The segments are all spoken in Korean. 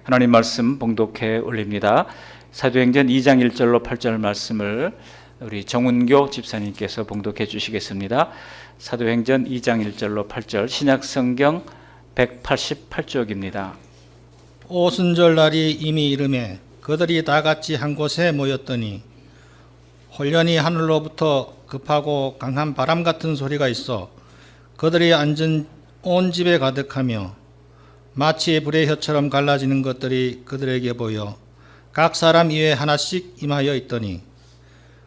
하나님 말씀 봉독해 올립니다. 사도행전 2장 1절로 8절 말씀을 우리 정운교 집사님께서 봉독해 주시겠습니다. 사도행전 2장 1절로 8절 신약성경 188쪽입니다. 오순절 날이 이미 이르매 그들이 다 같이 한 곳에 모였더니 홀연히 하늘로부터 급하고 강한 바람 같은 소리가 있어 그들이 앉은 온 집에 가득하며 마치 불의 혀처럼 갈라지는 것들이 그들에게 보여 각 사람 위에 하나씩 임하여 있더니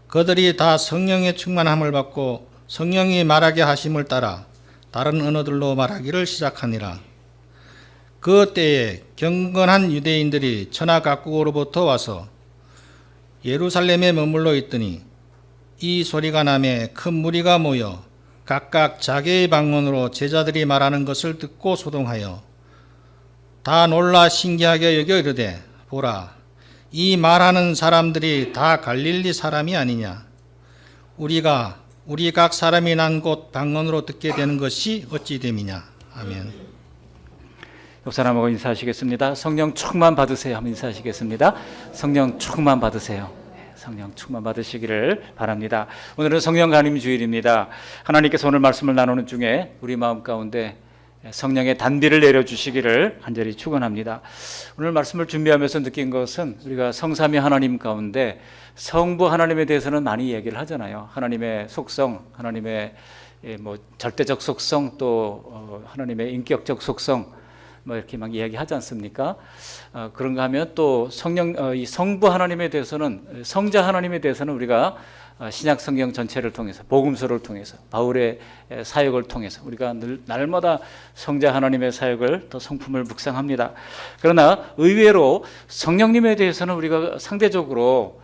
그들이 다 성령의 충만함을 받고 성령이 말하게 하심을 따라 다른 언어들로 말하기를 시작하니라. 그 때에 경건한 유대인들이 천하 각국으로부터 와서 예루살렘에 머물러 있더니 이 소리가 나매 큰 무리가 모여 각각 자기의 방언으로 제자들이 말하는 것을 듣고 소동하여 다 놀라 신기하게 여겨 이르되 보라 이 말하는 사람들이 다 갈릴리 사람이 아니냐. 우리 각 사람이 난 곳 방언으로 듣게 되는 것이 어찌 됨이냐. 아멘. 옆 사람하고 인사하시겠습니다. 성령 충만 받으세요 하면 인사하시겠습니다. 성령 충만 받으세요. 성령 충만 받으시기를 바랍니다. 오늘은 성령 강림 주일입니다. 하나님께서 오늘 말씀을 나누는 중에 우리 마음 가운데 성령의 단비를 내려주시기를 간절히 축원합니다. 오늘 말씀을 준비하면서 느낀 것은 우리가 성삼위 하나님 가운데 성부 하나님에 대해서는 많이 얘기를 하잖아요. 하나님의 속성, 하나님의 절대적 속성, 또 하나님의 인격적 속성 이렇게 막 이야기하지 않습니까? 그런가 하면 또 이 성부 하나님에 대해서는 성자 하나님에 대해서는 우리가 신약 성경 전체를 통해서 복음서를 통해서 바울의 사역을 통해서 우리가 날마다 성자 하나님의 사역을 더 성품을 묵상합니다. 그러나 의외로 성령님에 대해서는 우리가 상대적으로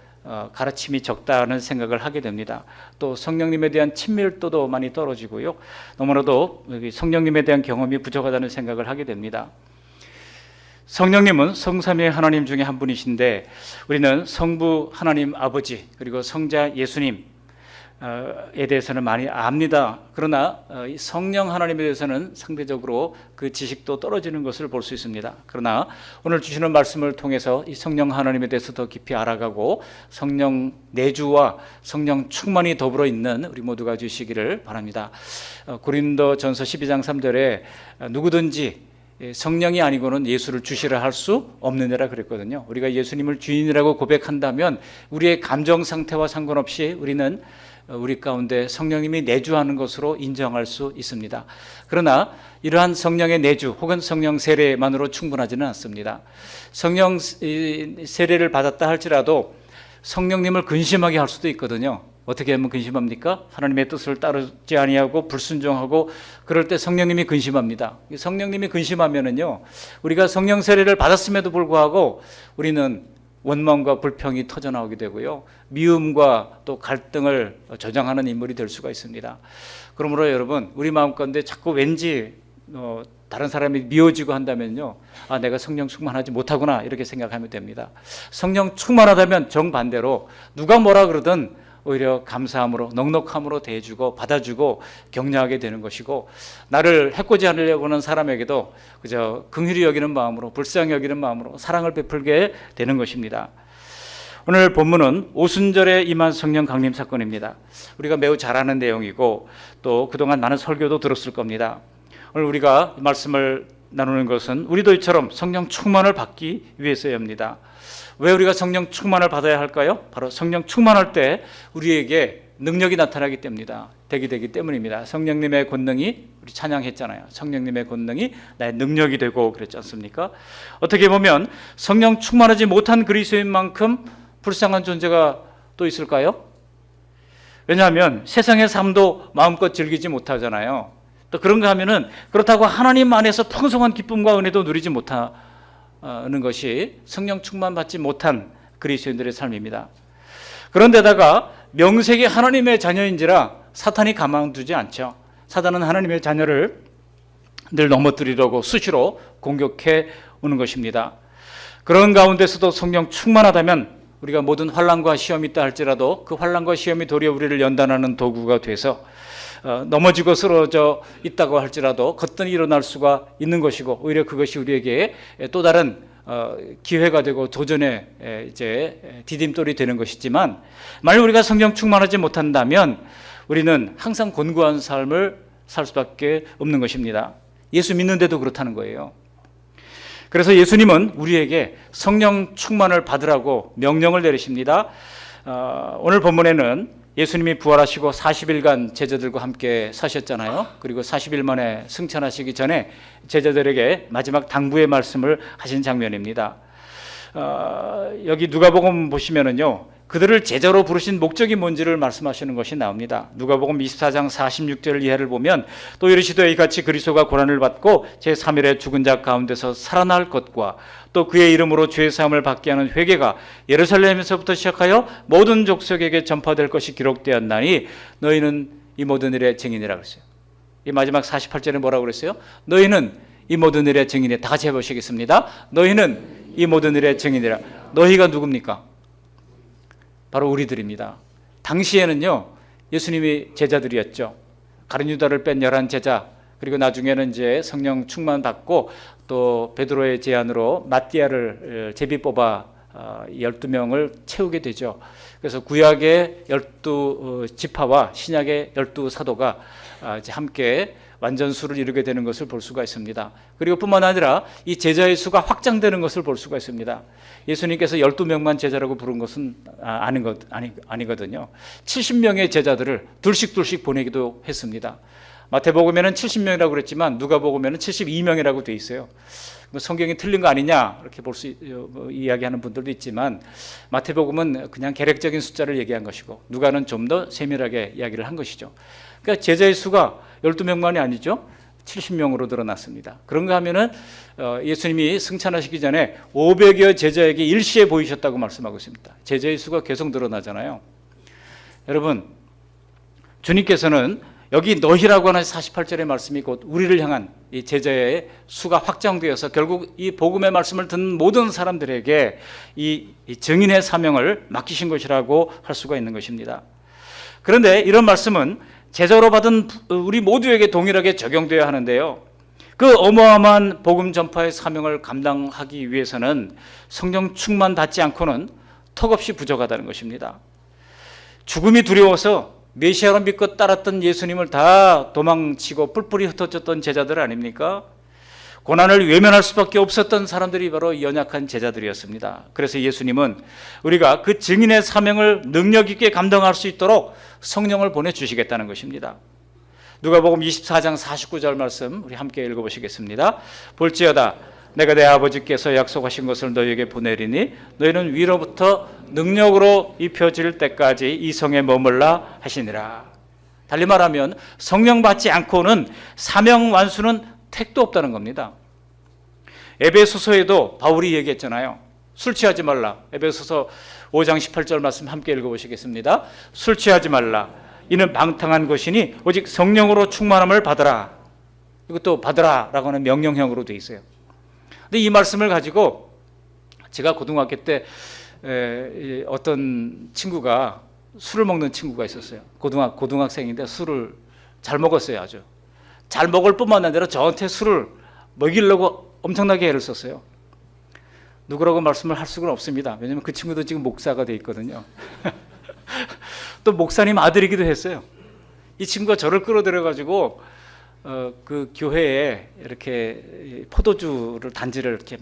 가르침이 적다는 생각을 하게 됩니다. 또 성령님에 대한 친밀도도 많이 떨어지고요. 너무나도 성령님에 대한 경험이 부족하다는 생각을 하게 됩니다. 성령님은 성삼위 하나님 중에 한 분이신데 우리는 성부 하나님 아버지 그리고 성자 예수님에 대해서는 많이 압니다. 그러나 성령 하나님에 대해서는 상대적으로 그 지식도 떨어지는 것을 볼 수 있습니다. 그러나 오늘 주시는 말씀을 통해서 이 성령 하나님에 대해서 더 깊이 알아가고 성령 내주와 성령 충만이 더불어 있는 우리 모두가 주시기를 바랍니다. 고린도전서 12장 3절에 누구든지 성령이 아니고는 예수를 주시라 할 수 없느니라 그랬거든요. 우리가 예수님을 주인이라고 고백한다면 우리의 감정 상태와 상관없이 우리는 우리 가운데 성령님이 내주하는 것으로 인정할 수 있습니다. 그러나 이러한 성령의 내주 혹은 성령 세례만으로 충분하지는 않습니다. 성령 세례를 받았다 할지라도 성령님을 근심하게 할 수도 있거든요. 어떻게 하면 근심합니까? 하나님의 뜻을 따르지 아니하고 불순종하고 그럴 때 성령님이 근심합니다. 성령님이 근심하면은요, 우리가 성령 세례를 받았음에도 불구하고 우리는 원망과 불평이 터져나오게 되고요, 미움과 또 갈등을 조장하는 인물이 될 수가 있습니다. 그러므로 여러분, 우리 마음 가운데 자꾸 왠지 다른 사람이 미워지고 한다면요, 내가 성령 충만하지 못하구나 이렇게 생각하면 됩니다. 성령 충만하다면 정반대로 누가 뭐라 그러든 오히려 감사함으로 넉넉함으로 대해주고 받아주고 격려하게 되는 것이고, 나를 해코지 하려고 하는 사람에게도 그저 긍휼히 여기는 마음으로, 불쌍히 여기는 마음으로 사랑을 베풀게 되는 것입니다. 오늘 본문은 오순절에 임한 성령 강림 사건입니다. 우리가 매우 잘 아는 내용이고 또 그동안 많은 설교도 들었을 겁니다. 오늘 우리가 말씀을 나누는 것은 우리도 이처럼 성령 충만을 받기 위해서입니다. 왜 우리가 성령 충만을 받아야 할까요? 바로 성령 충만할 때 우리에게 능력이 나타나기 되기 때문입니다. 성령님의 권능이, 우리 찬양했잖아요. 성령님의 권능이 나의 능력이 되고 그랬지 않습니까? 어떻게 보면 성령 충만하지 못한 그리스도인만큼 불쌍한 존재가 또 있을까요? 왜냐하면 세상의 삶도 마음껏 즐기지 못하잖아요. 또 그런가 하면은 그렇다고 하나님 안에서 풍성한 기쁨과 은혜도 누리지 못하는 것이 성령 충만 받지 못한 그리스도인들의 삶입니다. 그런데다가 명색이 하나님의 자녀인지라 사탄이 가만두지 않죠. 사탄은 하나님의 자녀를 늘 넘어뜨리려고 수시로 공격해 오는 것입니다. 그런 가운데서도 성령 충만하다면 우리가 모든 환난과 시험이 있다 할지라도 그 환난과 시험이 도리어 우리를 연단하는 도구가 돼서 넘어지고 쓰러져 있다고 할지라도 거뜬히 일어날 수가 있는 것이고, 오히려 그것이 우리에게 또 다른 기회가 되고 도전의 이제 디딤돌이 되는 것이지만, 만약 우리가 성령 충만하지 못한다면 우리는 항상 곤고한 삶을 살 수밖에 없는 것입니다. 예수 믿는데도 그렇다는 거예요. 그래서 예수님은 우리에게 성령 충만을 받으라고 명령을 내리십니다. 오늘 본문에는 예수님이 부활하시고 40일간 제자들과 함께 사셨잖아요. 그리고 40일 만에 승천하시기 전에 제자들에게 마지막 당부의 말씀을 하신 장면입니다. 여기 누가복음 보시면은요, 그들을 제자로 부르신 목적이 뭔지를 말씀하시는 것이 나옵니다. 누가복음 24장 46절 이하를 보면, 또 이르시되 이같이 그리스도가 고난을 받고 제3일에 죽은 자 가운데서 살아날 것과 또 그의 이름으로 죄 사함을 받게 하는 회개가 예루살렘에서부터 시작하여 모든 족속에게 전파될 것이 기록되었나니 너희는 이 모든 일의 증인이라 그랬어요. 이 마지막 48절에 뭐라고 그랬어요? 너희는 이 모든 일의 증인이라. 다 같이 해보시겠습니다. 너희는 이 모든 일의 증인이라. 너희가 누굽니까? 바로 우리들입니다. 당시에는요, 예수님이 제자들이었죠. 가룟 유다를 뺀 11 제자, 그리고 나중에는 이제 성령 충만 받고 또 베드로의 제안으로 마띠아를 제비 뽑아 12명을 채우게 되죠. 그래서 구약의 12지파와 신약의 12사도가 이제 함께 완전수를 이루게 되는 것을 볼 수가 있습니다. 그리고 뿐만 아니라 이 제자의 수가 확장되는 것을 볼 수가 있습니다. 예수님께서 12명만 제자라고 부른 것은 아니거든요. 70명의 제자들을 둘씩 보내기도 했습니다. 마태복음에는 70명이라고 그랬지만 누가복음에는 72명이라고 돼 있어요. 성경이 틀린 거 아니냐 이렇게 이야기하는 분들도 있지만, 마태복음은 그냥 계략적인 숫자를 얘기한 것이고 누가는 좀 더 세밀하게 이야기를 한 것이죠. 그러니까 제자의 수가 12명만이 아니죠. 70명으로 늘어났습니다. 그런가 하면은 예수님이 승천하시기 전에 500여 제자에게 일시에 보이셨다고 말씀하고 있습니다. 제자의 수가 계속 늘어나잖아요. 여러분, 주님께서는 여기 너희라고 하는 48절의 말씀이 곧 우리를 향한 이 제자의 수가 확장되어서 결국 이 복음의 말씀을 듣는 모든 사람들에게 이 증인의 사명을 맡기신 것이라고 할 수가 있는 것입니다. 그런데 이런 말씀은 제자로 받은 우리 모두에게 동일하게 적용되어야 하는데요, 그 어마어마한 복음 전파의 사명을 감당하기 위해서는 성령 충만 받지 않고는 턱없이 부족하다는 것입니다. 죽음이 두려워서 메시아로 믿고 따랐던 예수님을 다 도망치고 뿔뿔이 흩어졌던 제자들 아닙니까? 고난을 외면할 수밖에 없었던 사람들이 바로 연약한 제자들이었습니다. 그래서 예수님은 우리가 그 증인의 사명을 능력 있게 감당할 수 있도록 성령을 보내주시겠다는 것입니다. 누가복음 24장 49절 말씀 우리 함께 읽어보시겠습니다. 볼지어다 내가 내 아버지께서 약속하신 것을 너희에게 보내리니 너희는 위로부터 능력으로 입혀질 때까지 이 성에 머물라 하시니라. 달리 말하면 성령 받지 않고는 사명 완수는 택도 없다는 겁니다. 에베소서에도 바울이 얘기했잖아요. 술 취하지 말라. 에베소서 5장 18절 말씀 함께 읽어보시겠습니다. 술 취하지 말라. 이는 방탕한 것이니 오직 성령으로 충만함을 받으라. 이것도 받으라 라고 하는 명령형으로 되어 있어요. 근데 이 말씀을 가지고 제가 고등학교 때 어떤 친구가 술을 먹는 친구가 있었어요. 고등학생인데 술을 잘 먹었어요. 아주 잘 먹을 뿐만 아니라 저한테 술을 먹이려고 엄청나게 애를 썼어요. 누구라고 말씀을 할 수는 없습니다. 왜냐하면 그 친구도 지금 목사가 돼 있거든요. 또 목사님 아들이기도 했어요. 이 친구가 저를 끌어들여가지고 그 교회에 이렇게 포도주를 단지를 이렇게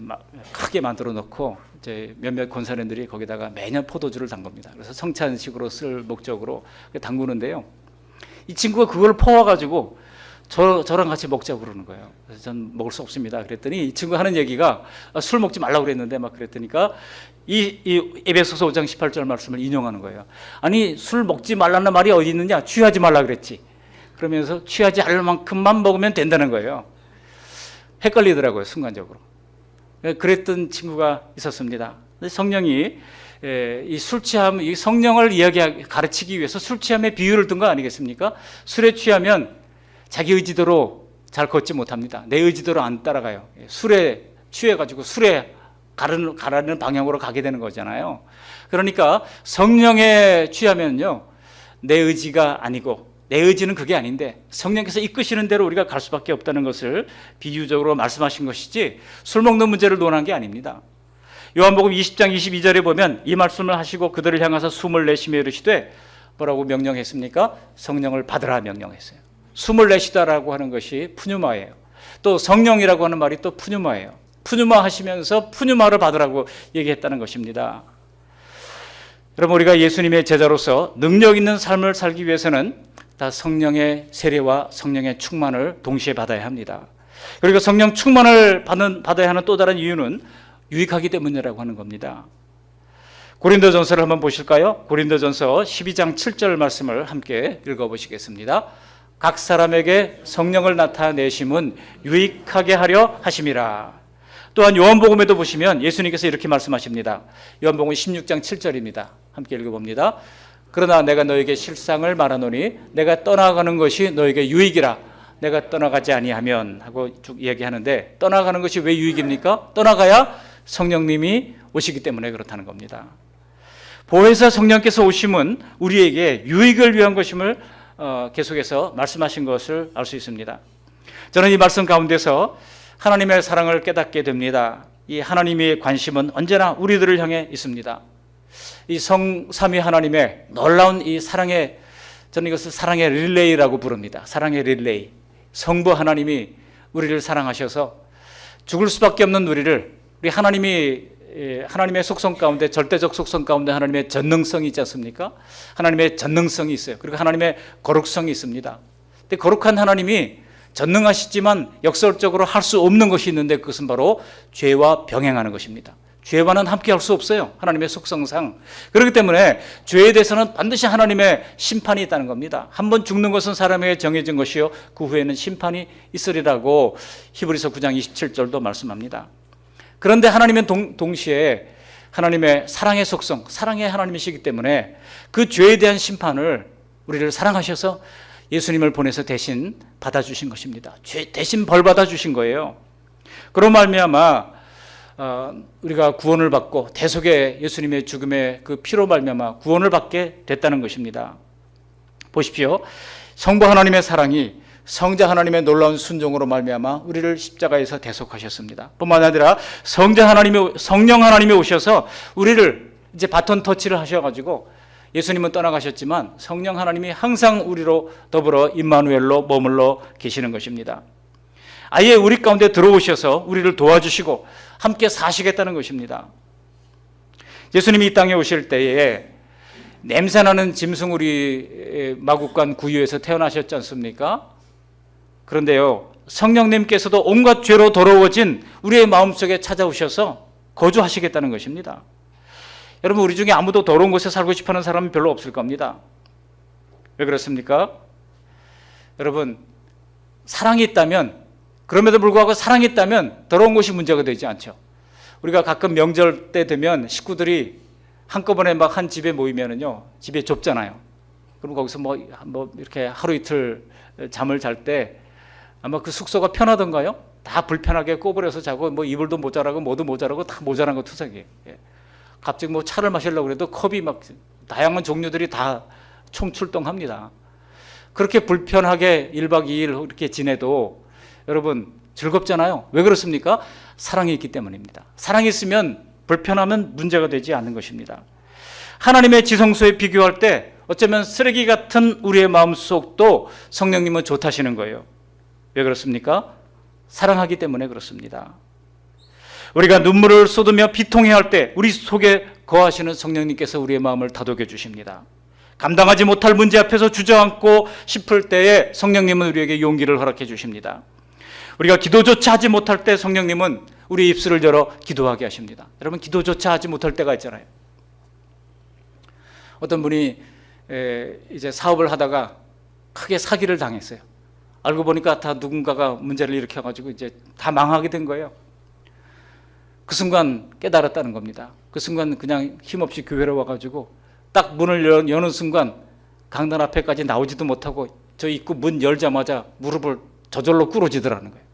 크게 만들어 놓고 이제 몇몇 권사님들이 거기다가 매년 포도주를 담급니다. 그래서 성찬식으로 쓸 목적으로 담그는데요. 이 친구가 그걸 퍼와가지고 저랑 같이 먹자고 그러는 거예요. 그래서 전 먹을 수 없습니다. 그랬더니 이 친구가 하는 얘기가 술 먹지 말라고 그랬는데 막 그랬더니까 이 에베소서 5장 18절 말씀을 인용하는 거예요. 아니 술 먹지 말라는 말이 어디 있느냐? 취하지 말라 그랬지. 그러면서 취하지 않을 만큼만 먹으면 된다는 거예요. 헷갈리더라고요, 순간적으로. 그랬던 친구가 있었습니다. 성령이 이 술 취함, 이 성령을 가르치기 위해서 술 취함의 비유를 든 거 아니겠습니까? 술에 취하면 자기 의지대로 잘 걷지 못합니다. 내 의지대로 안 따라가요. 술에 취해가지고 술에 가라는 방향으로 가게 되는 거잖아요. 그러니까 성령에 취하면요, 내 의지가 아니고 내 의지는 그게 아닌데 성령께서 이끄시는 대로 우리가 갈 수밖에 없다는 것을 비유적으로 말씀하신 것이지 술 먹는 문제를 논한 게 아닙니다. 요한복음 20장 22절에 보면 이 말씀을 하시고 그들을 향하사 숨을 내쉬며 이르시되 뭐라고 명령했습니까? 성령을 받으라 명령했어요. 숨을 내쉬다라고 하는 것이 푸뉴마예요. 또 성령이라고 하는 말이 또 푸뉴마예요. 푸뉴마 하시면서 푸뉴마를 받으라고 얘기했다는 것입니다. 여러분, 우리가 예수님의 제자로서 능력 있는 삶을 살기 위해서는 다 성령의 세례와 성령의 충만을 동시에 받아야 합니다. 그리고 성령 충만을 받아야 하는 또 다른 이유는 유익하기 때문이라고 하는 겁니다. 고린도전서를 한번 보실까요? 고린도전서 12장 7절 말씀을 함께 읽어보시겠습니다. 각 사람에게 성령을 나타내심은 유익하게 하려 하심이라. 또한 요한복음에도 보시면 예수님께서 이렇게 말씀하십니다. 요한복음 16장 7절입니다. 함께 읽어봅니다. 그러나 내가 너에게 실상을 말하노니 내가 떠나가는 것이 너에게 유익이라. 내가 떠나가지 아니하면 하고 쭉 얘기하는데, 떠나가는 것이 왜 유익입니까? 떠나가야 성령님이 오시기 때문에 그렇다는 겁니다. 보혜사 성령께서 오심은 우리에게 유익을 위한 것임을 계속해서 말씀하신 것을 알 수 있습니다. 저는 이 말씀 가운데서 하나님의 사랑을 깨닫게 됩니다. 이 하나님의 관심은 언제나 우리들을 향해 있습니다. 이 성삼위 하나님의 놀라운 이 사랑의, 저는 이것을 사랑의 릴레이라고 부릅니다. 사랑의 릴레이. 성부 하나님이 우리를 사랑하셔서 죽을 수밖에 없는 우리를, 우리 하나님의 속성 가운데, 절대적 속성 가운데 하나님의 전능성이 있지 않습니까? 하나님의 전능성이 있어요. 그리고 하나님의 거룩성이 있습니다. 근데 거룩한 하나님이 전능하시지만 역설적으로 할 수 없는 것이 있는데, 그것은 바로 죄와 병행하는 것입니다. 죄와는 함께 할 수 없어요. 하나님의 속성상. 그렇기 때문에 죄에 대해서는 반드시 하나님의 심판이 있다는 겁니다. 한번 죽는 것은 사람에게 정해진 것이요 그 후에는 심판이 있으리라고 히브리서 9장 27절도 말씀합니다. 그런데 하나님은 동시에 하나님의 사랑의 속성, 사랑의 하나님이시기 때문에 그 죄에 대한 심판을, 우리를 사랑하셔서 예수님을 보내서 대신 받아주신 것입니다. 죄 대신 벌 받아주신 거예요. 그런 말미암아 우리가 구원을 받고 대속의 예수님의 죽음의 그 피로 말미암아 구원을 받게 됐다는 것입니다. 보십시오. 성부 하나님의 사랑이 성자 하나님의 놀라운 순종으로 말미암아 우리를 십자가에서 대속하셨습니다. 뿐만 아니라 성령 하나님이 오셔서 우리를 이제 바톤 터치를 하셔가지고, 예수님은 떠나가셨지만 성령 하나님이 항상 우리로 더불어 임마누엘로 머물러 계시는 것입니다. 아예 우리 가운데 들어오셔서 우리를 도와주시고 함께 사시겠다는 것입니다. 예수님이 이 땅에 오실 때에 냄새나는 짐승우리 마국간 구유에서 태어나셨지 않습니까? 그런데요, 성령님께서도 온갖 죄로 더러워진 우리의 마음속에 찾아오셔서 거주하시겠다는 것입니다. 여러분, 우리 중에 아무도 더러운 곳에 살고 싶어하는 사람은 별로 없을 겁니다. 왜 그렇습니까? 여러분, 사랑이 있다면, 그럼에도 불구하고 사랑이 있다면 더러운 곳이 문제가 되지 않죠. 우리가 가끔 명절 때 되면 식구들이 한꺼번에 막 한 집에 모이면은요, 집이 좁잖아요. 그럼 거기서 뭐 이렇게 하루 이틀 잠을 잘 때 아마 그 숙소가 편하던가요? 다 불편하게 꼬부려서 자고, 뭐 이불도 모자라고 뭐도 모자라고 다 모자란 거 투성이에요. 갑자기 뭐 차를 마시려고 해도 컵이 막 다양한 종류들이 다 총출동합니다. 그렇게 불편하게 1박 2일 이렇게 지내도 여러분 즐겁잖아요. 왜 그렇습니까? 사랑이 있기 때문입니다. 사랑이 있으면 불편하면 문제가 되지 않는 것입니다. 하나님의 지성소에 비교할 때 어쩌면 쓰레기 같은 우리의 마음속도 성령님은 좋다시는 거예요. 왜 그렇습니까? 사랑하기 때문에 그렇습니다. 우리가 눈물을 쏟으며 비통해야 할 때 우리 속에 거하시는 성령님께서 우리의 마음을 다독여 주십니다. 감당하지 못할 문제 앞에서 주저앉고 싶을 때에 성령님은 우리에게 용기를 허락해 주십니다. 우리가 기도조차 하지 못할 때 성령님은 우리 입술을 열어 기도하게 하십니다. 여러분, 기도조차 하지 못할 때가 있잖아요. 어떤 분이 이제 사업을 하다가 크게 사기를 당했어요. 알고 보니까 다 누군가가 문제를 일으켜가지고 이제 다 망하게 된 거예요. 그 순간 깨달았다는 겁니다. 그 순간 그냥 힘없이 교회로 와가지고 딱 문을 여는 순간 강단 앞에까지 나오지도 못하고 저 입구 문 열자마자 무릎을 저절로 꿇어지더라는 거예요.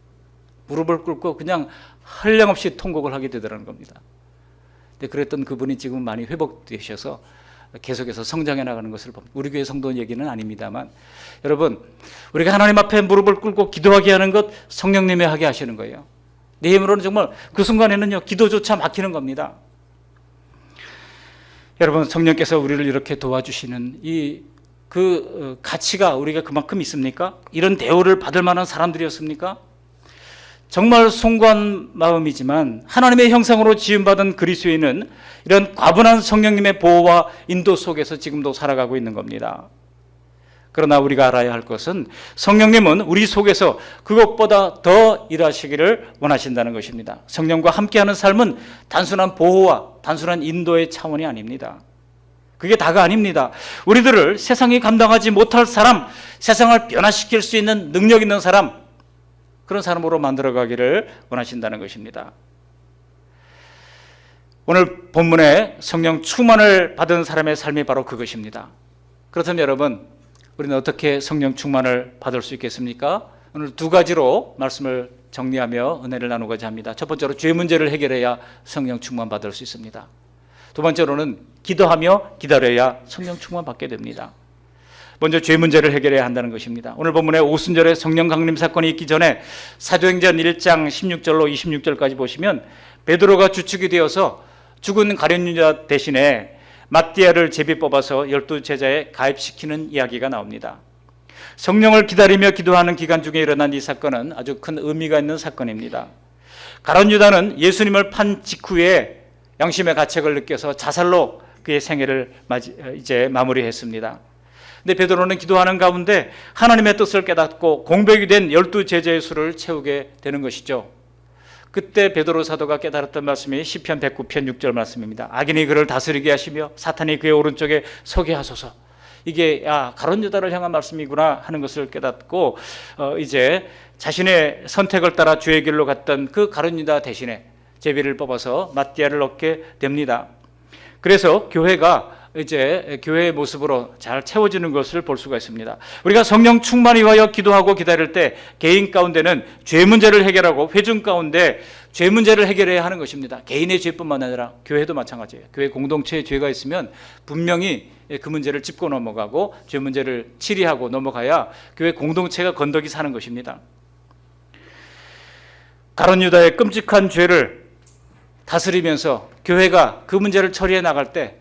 무릎을 꿇고 그냥 한량없이 통곡을 하게 되더라는 겁니다. 근데 그랬던 그분이 지금 많이 회복되셔서 계속해서 성장해 나가는 것을 봅니다. 우리 교회 성도 얘기는 아닙니다만, 여러분, 우리가 하나님 앞에 무릎을 꿇고 기도하게 하는 것 성령님이 하게 하시는 거예요. 내 힘으로는 정말 그 순간에는요, 기도조차 막히는 겁니다. 여러분, 성령께서 우리를 이렇게 도와주시는 그 가치가 우리가 그만큼 있습니까? 이런 대우를 받을 만한 사람들이었습니까? 정말 송구한 마음이지만 하나님의 형상으로 지음받은 그리스도인은 이런 과분한 성령님의 보호와 인도 속에서 지금도 살아가고 있는 겁니다. 그러나 우리가 알아야 할 것은 성령님은 우리 속에서 그것보다 더 일하시기를 원하신다는 것입니다. 성령과 함께하는 삶은 단순한 보호와 단순한 인도의 차원이 아닙니다. 그게 다가 아닙니다. 우리들을 세상이 감당하지 못할 사람, 세상을 변화시킬 수 있는 능력 있는 사람, 그런 사람으로 만들어가기를 원하신다는 것입니다. 오늘 본문에 성령 충만을 받은 사람의 삶이 바로 그것입니다. 그렇다면 여러분, 우리는 어떻게 성령 충만을 받을 수 있겠습니까? 오늘 두 가지로 말씀을 정리하며 은혜를 나누고자 합니다. 첫 번째로 죄 문제를 해결해야 성령 충만 받을 수 있습니다. 두 번째로는 기도하며 기다려야 성령 충만 받게 됩니다. 먼저 죄 문제를 해결해야 한다는 것입니다. 오늘 본문에 오순절에 성령 강림 사건이 있기 전에 사도행전 1장 16절로 26절까지 보시면 베드로가 주축이 되어서 죽은 가룟 유다 대신에 마띠아를 제비 뽑아서 12제자에 가입시키는 이야기가 나옵니다. 성령을 기다리며 기도하는 기간 중에 일어난 이 사건은 아주 큰 의미가 있는 사건입니다. 가룟 유다는 예수님을 판 직후에 양심의 가책을 느껴서 자살로 그의 생애를 이제 마무리했습니다. 근데 베드로는 기도하는 가운데 하나님의 뜻을 깨닫고 공백이 된 12제자의 수를 채우게 되는 것이죠. 그때 베드로 사도가 깨달았던 말씀이 시편 109편 6절 말씀입니다. 악인이 그를 다스리게 하시며 사탄이 그의 오른쪽에 서게 하소서. 이게 가룟 유다를 향한 말씀이구나 하는 것을 깨닫고 이제 자신의 선택을 따라 주의 길로 갔던 그 가룟 유다 대신에 제비를 뽑아서 마띠아를 얻게 됩니다. 그래서 교회가 이제 교회의 모습으로 잘 채워지는 것을 볼 수가 있습니다. 우리가 성령 충만히 위하여 기도하고 기다릴 때 개인 가운데는 죄 문제를 해결하고 회중 가운데 죄 문제를 해결해야 하는 것입니다. 개인의 죄뿐만 아니라 교회도 마찬가지예요. 교회 공동체에 죄가 있으면 분명히 그 문제를 짚고 넘어가고 죄 문제를 치리하고 넘어가야 교회 공동체가 건더기 사는 것입니다. 가룟 유다의 끔찍한 죄를 다스리면서 교회가 그 문제를 처리해 나갈 때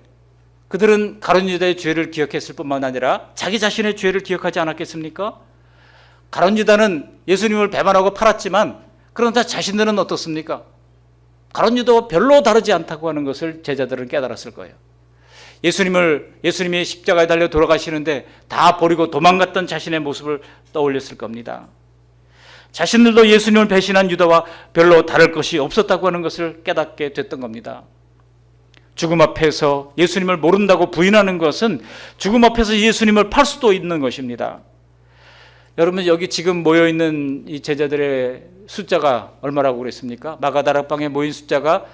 그들은 가룟 유다의 죄를 기억했을 뿐만 아니라 자기 자신의 죄를 기억하지 않았겠습니까? 가룟 유다는 예수님을 배반하고 팔았지만 그러나 자신들은 어떻습니까? 가룟 유다와 별로 다르지 않다고 하는 것을 제자들은 깨달았을 거예요. 예수님이 십자가에 달려 돌아가시는데 다 버리고 도망갔던 자신의 모습을 떠올렸을 겁니다. 자신들도 예수님을 배신한 유다와 별로 다를 것이 없었다고 하는 것을 깨닫게 됐던 겁니다. 죽음 앞에서 예수님을 모른다고 부인하는 것은 죽음 앞에서 예수님을 팔 수도 있는 것입니다. 여러분, 여기 지금 모여있는 이 제자들의 숫자가 얼마라고 그랬습니까? 마가다락방에 모인 숫자가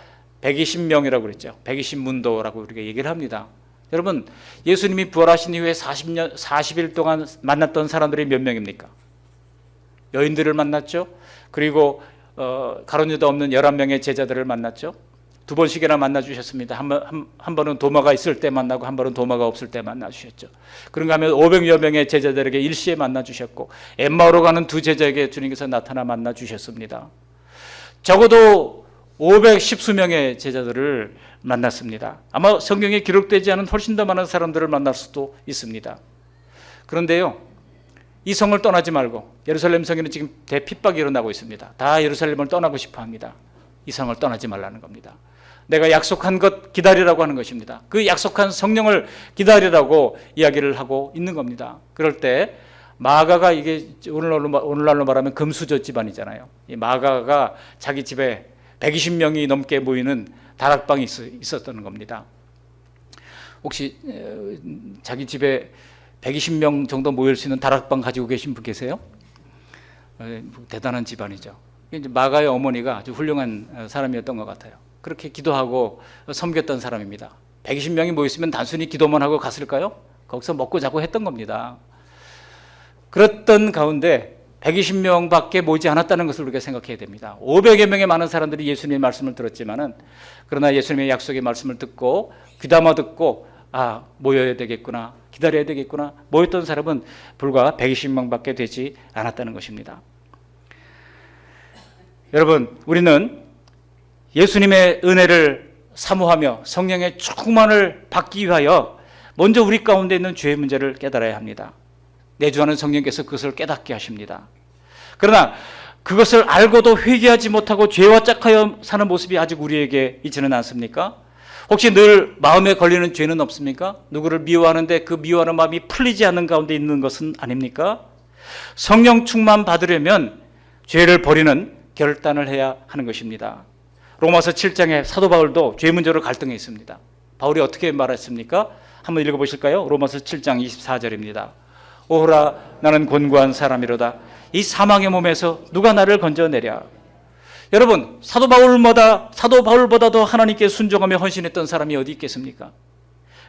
120명이라고 그랬죠. 120문도라고 우리가 얘기를 합니다. 여러분, 예수님이 부활하신 이후에 40일 동안 만났던 사람들이 몇 명입니까? 여인들을 만났죠. 그리고 가룟 유다 없는 11명의 제자들을 만났죠. 두 번씩이나 만나주셨습니다. 한 번은 도마가 있을 때 만나고 한 번은 도마가 없을 때 만나주셨죠. 그런가 하면 500여 명의 제자들에게 일시에 만나주셨고 엠마오로 가는 두 제자에게 주님께서 나타나 만나주셨습니다. 적어도 510수명의 제자들을 만났습니다. 아마 성경에 기록되지 않은 훨씬 더 많은 사람들을 만날 수도 있습니다. 그런데요, 이 성을 떠나지 말고, 예루살렘 성에는 지금 대핍박이 일어나고 있습니다. 다 예루살렘을 떠나고 싶어 합니다. 이 성을 떠나지 말라는 겁니다. 내가 약속한 것 기다리라고 하는 것입니다. 그 약속한 성령을 기다리라고 이야기를 하고 있는 겁니다. 그럴 때 마가가, 이게 오늘날로 말하면 금수저 집안이잖아요. 이 마가가 자기 집에 120명이 넘게 모이는 다락방이 있었던 겁니다. 혹시 자기 집에 120명 정도 모일 수 있는 다락방 가지고 계신 분 계세요? 대단한 집안이죠. 이제 마가의 어머니가 아주 훌륭한 사람이었던 것 같아요. 그렇게 기도하고 섬겼던 사람입니다. 120명이 모였으면 단순히 기도만 하고 갔을까요? 거기서 먹고 자고 했던 겁니다. 그랬던 가운데 120명밖에 모이지 않았다는 것을 우리가 생각해야 됩니다. 500여 명의 많은 사람들이 예수님의 말씀을 들었지만은, 그러나 예수님의 약속의 말씀을 듣고 귀담아 듣고 모여야 되겠구나, 기다려야 되겠구나, 모였던 사람은 불과 120명밖에 되지 않았다는 것입니다. 여러분, 우리는 예수님의 은혜를 사모하며 성령의 충만을 받기 위하여 먼저 우리 가운데 있는 죄의 문제를 깨달아야 합니다. 내주하는 성령께서 그것을 깨닫게 하십니다. 그러나 그것을 알고도 회개하지 못하고 죄와 짝하여 사는 모습이 아직 우리에게 있지는 않습니까? 혹시 늘 마음에 걸리는 죄는 없습니까? 누구를 미워하는데 그 미워하는 마음이 풀리지 않는 가운데 있는 것은 아닙니까? 성령 충만 받으려면 죄를 버리는 결단을 해야 하는 것입니다. 로마서 7장에 사도 바울도 죄 문제로 갈등했습니다. 바울이 어떻게 말했습니까? 한번 읽어보실까요? 로마서 7장 24절입니다. 오호라 나는 곤고한 사람이로다. 이 사망의 몸에서 누가 나를 건져내랴. 여러분, 사도 바울보다도 하나님께 순종하며 헌신했던 사람이 어디 있겠습니까?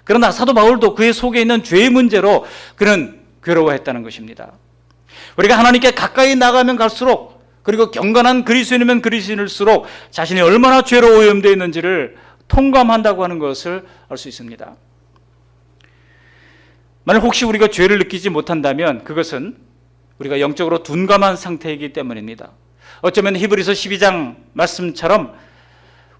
그러나 사도 바울도 그의 속에 있는 죄의 문제로 그는 괴로워했다는 것입니다. 우리가 하나님께 가까이 나가면 갈수록, 그리고 경건한 그리스도인이면 그리스도인일수록 자신이 얼마나 죄로 오염되어 있는지를 통감한다고 하는 것을 알 수 있습니다. 만약 혹시 우리가 죄를 느끼지 못한다면 그것은 우리가 영적으로 둔감한 상태이기 때문입니다. 어쩌면 히브리서 12장 말씀처럼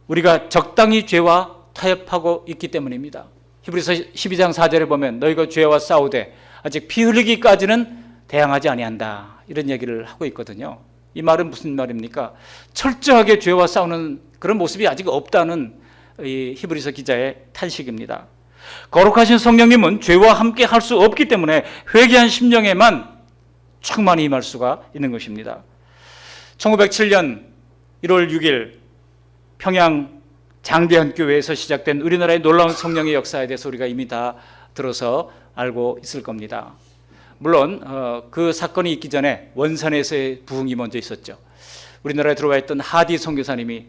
우리가 적당히 죄와 타협하고 있기 때문입니다. 히브리서 12장 4절에 보면 너희가 죄와 싸우되 아직 피 흘리기까지는 대항하지 아니한다, 이런 얘기를 하고 있거든요. 이 말은 무슨 말입니까? 철저하게 죄와 싸우는 그런 모습이 아직 없다는 이 히브리서 기자의 탄식입니다. 거룩하신 성령님은 죄와 함께 할 수 없기 때문에 회개한 심령에만 충만히 임할 수가 있는 것입니다. 1907년 1월 6일 평양 장대한교회에서 시작된 우리나라의 놀라운 성령의 역사에 대해서 우리가 이미 다 들어서 알고 있을 겁니다. 물론 그 사건이 있기 전에 원산에서의 부흥이 먼저 있었죠. 우리나라에 들어와 있던 하디 선교사님이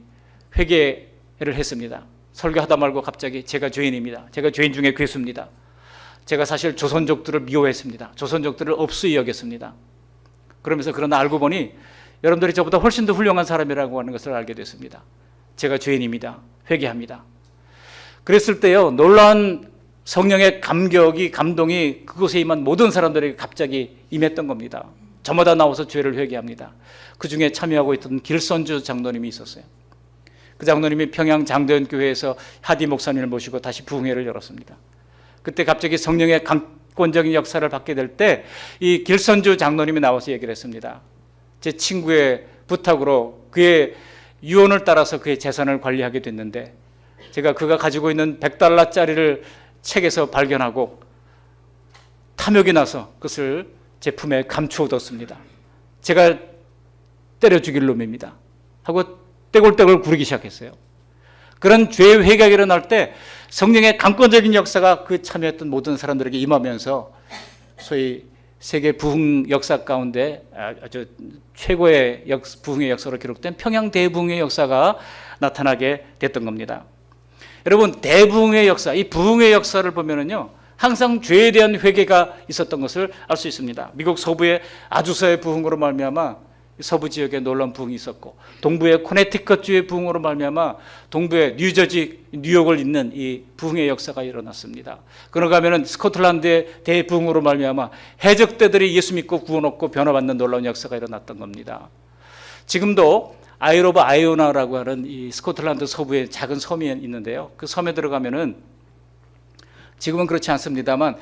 회개를 했습니다. 설교하다 말고 갑자기 제가 죄인입니다. 제가 죄인 중에 괴수입니다. 제가 사실 조선족들을 미워했습니다. 조선족들을 업수히 여겼습니다. 그러면서 그러나 알고 보니 여러분들이 저보다 훨씬 더 훌륭한 사람이라고 하는 것을 알게 됐습니다. 제가 죄인입니다. 회개합니다. 그랬을 때요, 놀라운 성령의 감동이 그곳에 임한 모든 사람들에게 갑자기 임했던 겁니다. 저마다 나와서 죄를 회개합니다. 그 중에 참여하고 있던 길선주 장로님이 있었어요. 그 장로님이 평양 장대현교회에서 하디 목사님을 모시고 다시 부흥회를 열었습니다. 그때 갑자기 성령의 강권적인 역사를 받게 될 때 이 길선주 장로님이 나와서 얘기를 했습니다. 제 친구의 부탁으로 그의 유언을 따라서 그의 재산을 관리하게 됐는데 제가 그가 가지고 있는 $100짜리를 책에서 발견하고 탐욕이 나서 그것을 제 품에 감추어뒀습니다. 제가 때려 죽일 놈입니다 하고 떼굴떼굴 구르기 시작했어요. 그런 죄의 회개가 일어날 때 성령의 강권적인 역사가 그 참여했던 모든 사람들에게 임하면서 소위 세계 부흥 역사 가운데 아주 최고의 부흥의 역사로 기록된 평양 대부흥의 역사가 나타나게 됐던 겁니다. 여러분, 대부흥의 역사, 이 부흥의 역사를 보면은요, 항상 죄에 대한 회개가 있었던 것을 알 수 있습니다. 미국 서부의 아주서의 부흥으로 말미암아 서부 지역에 놀라운 부흥이 있었고, 동부의 코네티컷주의 부흥으로 말미암아 동부의 뉴저지, 뉴욕을 잇는 이 부흥의 역사가 일어났습니다. 그런가 하면은 스코틀랜드의 대부흥으로 말미암아 해적대들이 예수 믿고 구원 얻고 변화받는 놀라운 역사가 일어났던 겁니다. 지금도 아일 오브 아이오나라고 하는 이 스코틀랜드 서부의 작은 섬이 있는데요. 그 섬에 들어가면은 지금은 그렇지 않습니다만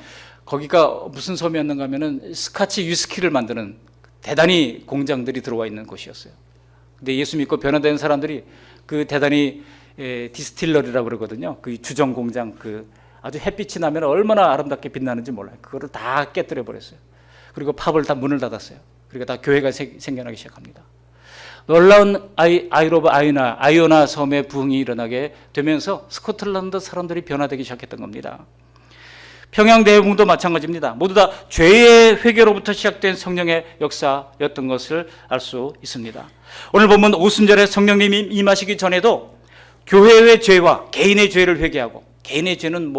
거기가 무슨 섬이었는가 하면은 스카치 위스키를 만드는 대단히 공장들이 들어와 있는 곳이었어요. 근데 예수 믿고 변화된 사람들이 그 대단히 디스틸러리라고 그러거든요. 그 주정 공장, 그 아주 햇빛이 나면 얼마나 아름답게 빛나는지 몰라요. 그거를 다 깨뜨려 버렸어요. 그리고 팝을 다 문을 닫았어요. 그리고 다 교회가 생겨나기 시작합니다. 놀라운 아일 오브 아이오나 섬의 부흥이 일어나게 되면서 스코틀랜드 사람들이 변화되기 시작했던 겁니다. 평양 대부흥도 마찬가지입니다. 모두 다 죄의 회개로부터 시작된 성령의 역사였던 것을 알 수 있습니다. 오늘 보면 오순절에 성령님이 임하시기 전에도 교회의 죄와 개인의 죄를 회개하고, 개인의 죄는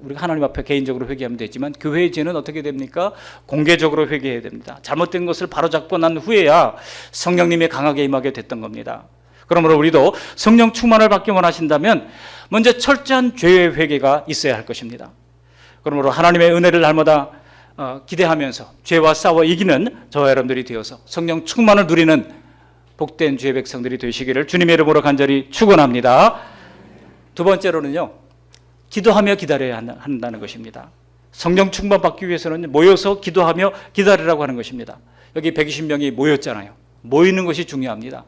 우리가 하나님 앞에 개인적으로 회개하면 되지만 교회의 죄는 어떻게 됩니까? 공개적으로 회개해야 됩니다. 잘못된 것을 바로잡고 난 후에야 성령님이 강하게 임하게 됐던 겁니다. 그러므로 우리도 성령 충만을 받기 원하신다면 먼저 철저한 죄의 회개가 있어야 할 것입니다. 그러므로 하나님의 은혜를 날마다 기대하면서 죄와 싸워 이기는 저와 여러분들이 되어서 성령 충만을 누리는 복된 주의 백성들이 되시기를 주님의 이름으로 간절히 축원합니다. 두 번째로는요, 기도하며 기다려야 한다는 것입니다. 성령 충만받기 위해서는 모여서 기도하며 기다리라고 하는 것입니다. 여기 120명이 모였잖아요. 모이는 것이 중요합니다.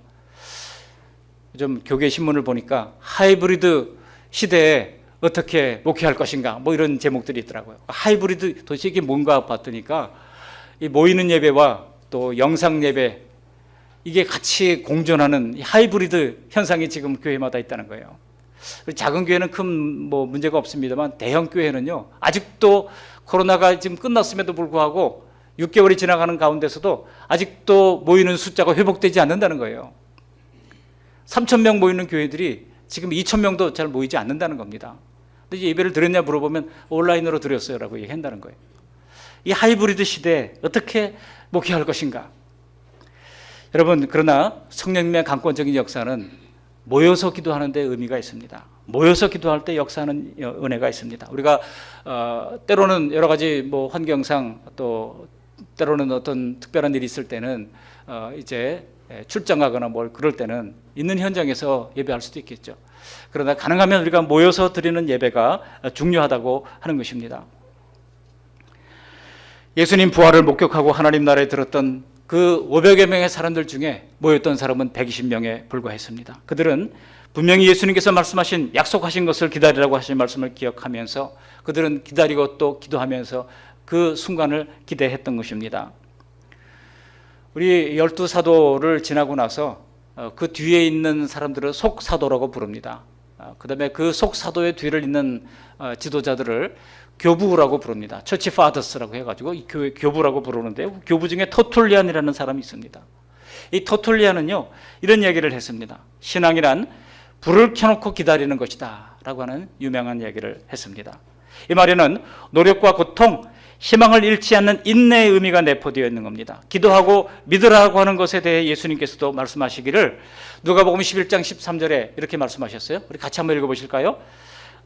좀 교계 신문을 보니까 하이브리드 시대에 어떻게 목회할 것인가 뭐 이런 제목들이 있더라고요. 하이브리드 도대체 이게 뭔가 봤더니까 이 모이는 예배와 또 영상 예배 이게 같이 공존하는 하이브리드 현상이 지금 교회마다 있다는 거예요. 작은 교회는 큰 뭐 문제가 없습니다만 대형 교회는요, 아직도 코로나가 지금 끝났음에도 불구하고 6개월이 지나가는 가운데서도 아직도 모이는 숫자가 회복되지 않는다는 거예요. 3,000명 모이는 교회들이 지금 2,000명도 잘 모이지 않는다는 겁니다. 근데 이제 예배를 드렸냐 물어보면 온라인으로 드렸어요라고 얘기한다는 거예요. 이 하이브리드 시대에 어떻게 목회할 것인가? 여러분, 그러나 성령님의 강권적인 역사는 모여서 기도하는 데 의미가 있습니다. 모여서 기도할 때 역사하는 은혜가 있습니다. 우리가 때로는 여러 가지 뭐 환경상 또 때로는 어떤 특별한 일이 있을 때는 이제 출장 가거나 뭘 그럴 때는 있는 현장에서 예배할 수도 있겠죠. 그러나 가능하면 우리가 모여서 드리는 예배가 중요하다고 하는 것입니다. 예수님 부활을 목격하고 하나님 나라에 들었던 그 500여 명의 사람들 중에 모였던 사람은 120명에 불과했습니다. 그들은 분명히 예수님께서 말씀하신 약속하신 것을 기다리라고 하신 말씀을 기억하면서 그들은 기다리고 또 기도하면서 그 순간을 기대했던 것입니다. 우리 12사도를 지나고 나서 그 뒤에 있는 사람들을 속사도라고 부릅니다. 그 다음에 그 속사도의 뒤를 잇는 지도자들을 교부라고 부릅니다. 처치 파더스라고 해가지고 이 교회 교부라고 부르는데, 교부 중에 터툴리안이라는 사람이 있습니다. 이 터툴리안은요, 이런 얘기를 했습니다. 신앙이란 불을 켜놓고 기다리는 것이다 라고 하는 유명한 얘기를 했습니다. 이 말에는 노력과 고통, 희망을 잃지 않는 인내의 의미가 내포되어 있는 겁니다. 기도하고 믿으라고 하는 것에 대해 예수님께서도 말씀하시기를 누가복음 11장 13절에 이렇게 말씀하셨어요. 우리 같이 한번 읽어보실까요?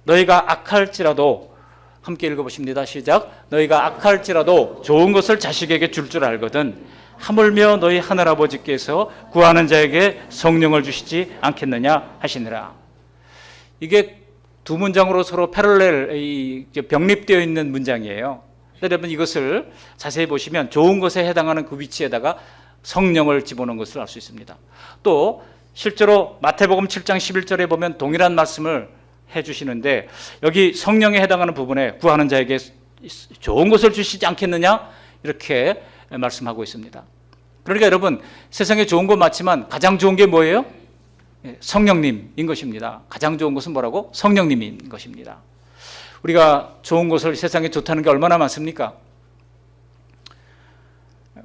너희가 악할지라도, 함께 읽어보십니다. 시작. 너희가 악할지라도 좋은 것을 자식에게 줄 알거든 하물며 너희 하늘아버지께서 구하는 자에게 성령을 주시지 않겠느냐 하시니라. 이게 두 문장으로 서로 패럴렐 병립되어 있는 문장이에요. 여러분, 이것을 자세히 보시면 좋은 것에 해당하는 그 위치에다가 성령을 집어넣은 것을 알 수 있습니다. 또 실제로 마태복음 7장 11절에 보면 동일한 말씀을 해주시는데, 여기 성령에 해당하는 부분에 구하는 자에게 좋은 것을 주시지 않겠느냐 이렇게 말씀하고 있습니다. 그러니까 여러분, 세상에 좋은 건 맞지만 가장 좋은 게 뭐예요? 성령님인 것입니다. 가장 좋은 것은 뭐라고? 성령님인 것입니다. 우리가 좋은 것을, 세상에 좋다는 게 얼마나 많습니까?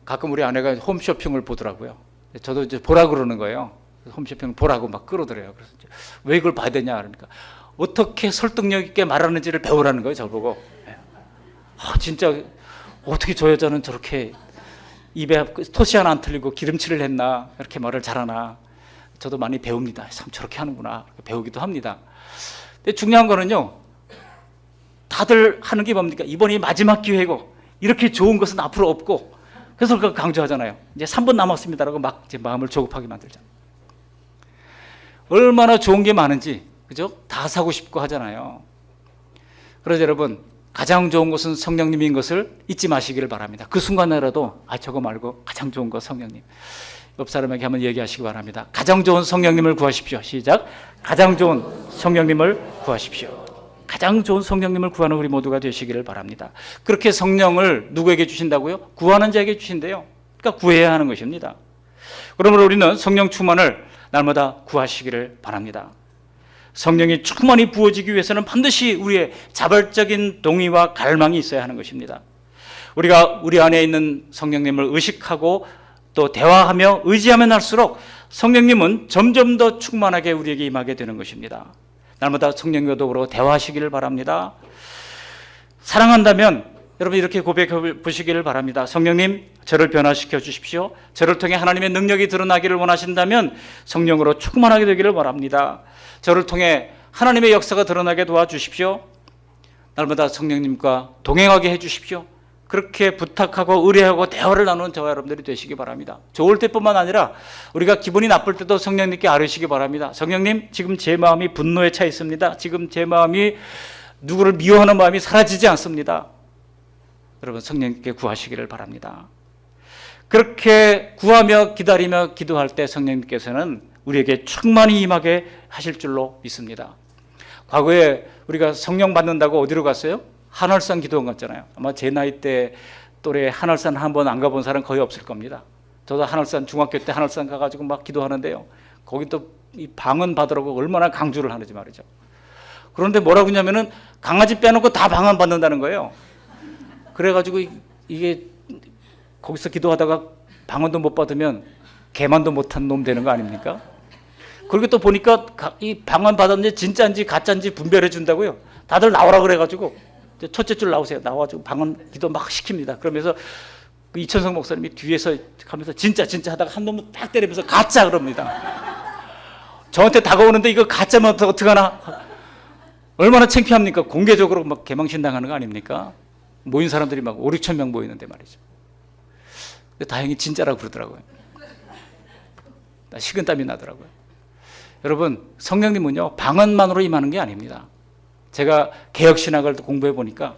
가끔 우리 아내가 홈쇼핑을 보더라고요. 저도 이제 보라 그러는 거예요. 홈쇼핑을 보라고 막 끌어들여요. 그래서 왜 이걸 봐야 되냐 그러니까 어떻게 설득력 있게 말하는지를 배우라는 거예요, 저보고. 진짜 어떻게 저 여자는 저렇게 입에 토시 하나 안 틀리고 기름칠을 했나, 이렇게 말을 잘하나. 저도 많이 배웁니다. 참 저렇게 하는구나, 배우기도 합니다. 근데 중요한 거는요, 다들 하는 게 뭡니까? 이번이 마지막 기회고 이렇게 좋은 것은 앞으로 없고, 그래서 그거 강조하잖아요. 이제 3분 남았습니다라고 막 제 마음을 조급하게 만들잖아요. 얼마나 좋은 게 많은지, 그죠? 다 사고 싶고 하잖아요. 그래서 여러분, 가장 좋은 것은 성령님인 것을 잊지 마시기를 바랍니다. 그 순간에라도 저거 말고 가장 좋은 거 성령님. 옆 사람에게 한번 얘기하시기 바랍니다. 가장 좋은 성령님을 구하십시오. 시작. 가장 좋은 성령님을 구하십시오. 가장 좋은 성령님을 구하는 우리 모두가 되시기를 바랍니다. 그렇게 성령을 누구에게 주신다고요? 구하는 자에게 주신대요. 그러니까 구해야 하는 것입니다. 그러므로 우리는 성령 충만을 날마다 구하시기를 바랍니다. 성령이 충만히 부어지기 위해서는 반드시 우리의 자발적인 동의와 갈망이 있어야 하는 것입니다. 우리가 우리 안에 있는 성령님을 의식하고 또 대화하며 의지하면 할수록 성령님은 점점 더 충만하게 우리에게 임하게 되는 것입니다. 날마다 성령과 더불어 대화하시기를 바랍니다. 사랑한다면 여러분 이렇게 고백해 보시기를 바랍니다. 성령님, 저를 변화시켜 주십시오. 저를 통해 하나님의 능력이 드러나기를 원하신다면 성령으로 충만하게 되기를 바랍니다. 저를 통해 하나님의 역사가 드러나게 도와주십시오. 날마다 성령님과 동행하게 해주십시오. 그렇게 부탁하고 의뢰하고 대화를 나누는 저와 여러분들이 되시기 바랍니다. 좋을 때뿐만 아니라 우리가 기분이 나쁠 때도 성령님께 아뢰시기 바랍니다. 성령님, 지금 제 마음이 분노에 차 있습니다. 지금 제 마음이 누구를 미워하는 마음이 사라지지 않습니다. 여러분, 성령님께 구하시기를 바랍니다. 그렇게 구하며 기다리며 기도할 때 성령님께서는 우리에게 충만히 임하게 하실 줄로 믿습니다. 과거에 우리가 성령 받는다고 어디로 갔어요? 한월산 기도원 갔잖아요. 아마 제 나이 때 또래 한월산 한번 안 가본 사람 거의 없을 겁니다. 저도 한월산 중학교 때 한월산 가가지고 막 기도하는데요. 거기 또 이 방언 받으라고 얼마나 강조를 하는지 말이죠. 그런데 뭐라고 하냐면은 강아지 빼놓고 다 방언 받는다는 거예요. 그래가지고 이게 거기서 기도하다가 방언도 못 받으면 개만도 못한 놈 되는 거 아닙니까? 그리고 또 보니까 이 방언 받았는지 진짜인지 가짜인지 분별해 준다고요. 다들 나오라 그래가지고 첫째 줄 나오세요. 나와가지고 방언 기도 막 시킵니다. 그러면서 그 이천성 목사님이 뒤에서 하면서 진짜 하다가 한 놈을 딱 때리면서 가짜 그럽니다. 저한테 다가오는데 이거 가짜면 어떡하나? 얼마나 창피합니까? 공개적으로 막 개망신 당하는 거 아닙니까? 모인 사람들이 막 5, 6천 명 모이는데 말이죠. 근데 다행히 진짜라고 그러더라고요. 식은땀이 나더라고요. 여러분, 성령님은요, 방언만으로 임하는 게 아닙니다. 제가 개혁신학을 공부해 보니까